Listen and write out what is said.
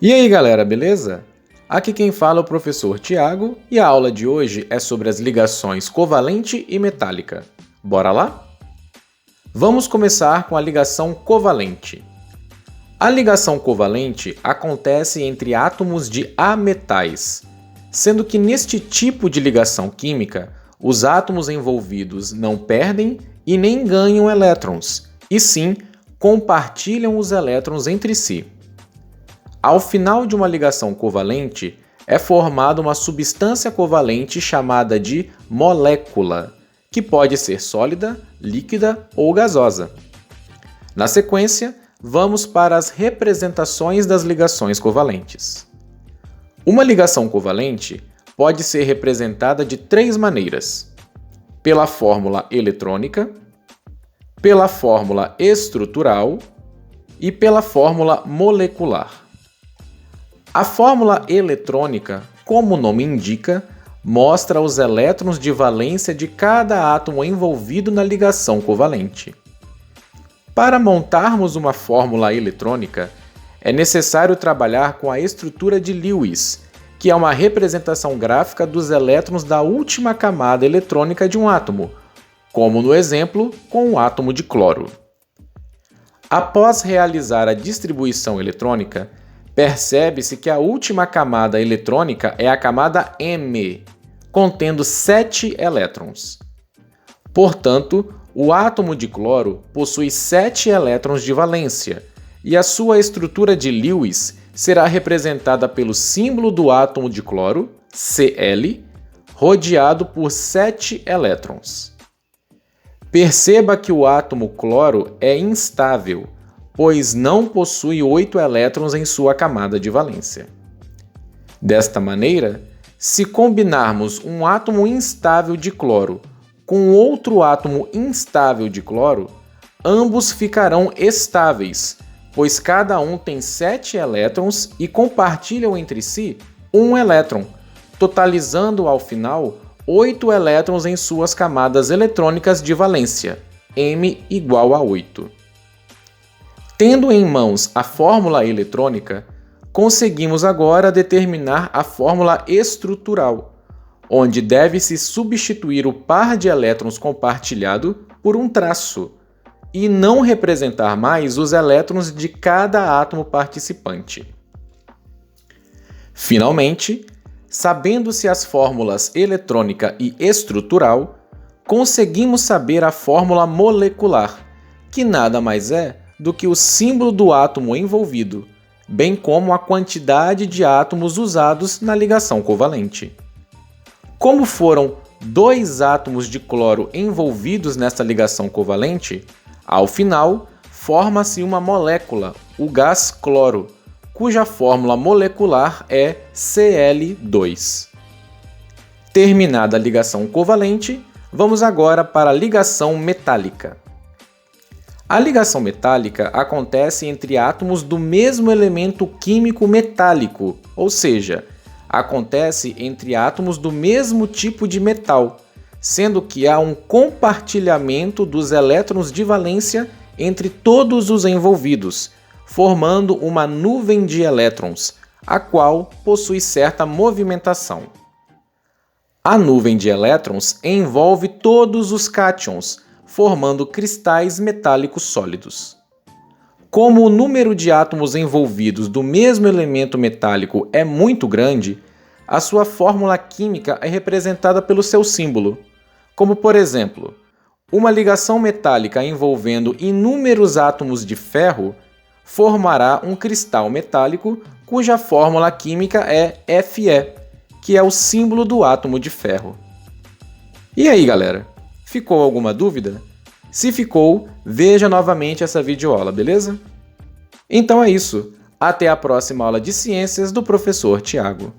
E aí galera, beleza? Aqui quem fala é o professor Tiago e a aula de hoje é sobre as ligações covalente e metálica. Bora lá? Vamos começar com a ligação covalente. A ligação covalente acontece entre átomos de ametais, sendo que neste tipo de ligação química, os átomos envolvidos não perdem e nem ganham elétrons, e sim compartilham os elétrons entre si. Ao final de uma ligação covalente, é formada uma substância covalente chamada de molécula, que pode ser sólida, líquida ou gasosa. Na sequência, vamos para as representações das ligações covalentes. Uma ligação covalente pode ser representada de três maneiras: pela fórmula eletrônica, pela fórmula estrutural e pela fórmula molecular. A fórmula eletrônica, como o nome indica, mostra os elétrons de valência de cada átomo envolvido na ligação covalente. Para montarmos uma fórmula eletrônica, é necessário trabalhar com a estrutura de Lewis, que é uma representação gráfica dos elétrons da última camada eletrônica de um átomo, como no exemplo com o átomo de cloro. Após realizar a distribuição eletrônica, percebe-se que a última camada eletrônica é a camada M, contendo 7 elétrons. Portanto, o átomo de cloro possui 7 elétrons de valência, e a sua estrutura de Lewis será representada pelo símbolo do átomo de cloro, Cl, rodeado por 7 elétrons. Perceba que o átomo cloro é instável, pois não possui 8 elétrons em sua camada de valência. Desta maneira, se combinarmos um átomo instável de cloro com outro átomo instável de cloro, ambos ficarão estáveis, pois cada um tem 7 elétrons e compartilham entre si 1 elétron, totalizando ao final 8 elétrons em suas camadas eletrônicas de valência, M igual a 8. Tendo em mãos a fórmula eletrônica, conseguimos agora determinar a fórmula estrutural, onde deve-se substituir o par de elétrons compartilhado por um traço, e não representar mais os elétrons de cada átomo participante. Finalmente, sabendo-se as fórmulas eletrônica e estrutural, conseguimos saber a fórmula molecular, que nada mais é do que o símbolo do átomo envolvido, bem como a quantidade de átomos usados na ligação covalente. Como foram 2 átomos de cloro envolvidos nesta ligação covalente, ao final forma-se uma molécula, o gás cloro, cuja fórmula molecular é Cl2. Terminada a ligação covalente, vamos agora para a ligação metálica. A ligação metálica acontece entre átomos do mesmo elemento químico metálico, ou seja, acontece entre átomos do mesmo tipo de metal, sendo que há um compartilhamento dos elétrons de valência entre todos os envolvidos, formando uma nuvem de elétrons, a qual possui certa movimentação. A nuvem de elétrons envolve todos os cátions, formando cristais metálicos sólidos. Como o número de átomos envolvidos do mesmo elemento metálico é muito grande, a sua fórmula química é representada pelo seu símbolo, como por exemplo, uma ligação metálica envolvendo inúmeros átomos de ferro formará um cristal metálico cuja fórmula química é Fe, que é o símbolo do átomo de ferro. E aí, galera? Ficou alguma dúvida? Se ficou, veja novamente essa videoaula, beleza? Então é isso. Até a próxima aula de ciências do professor Tiago.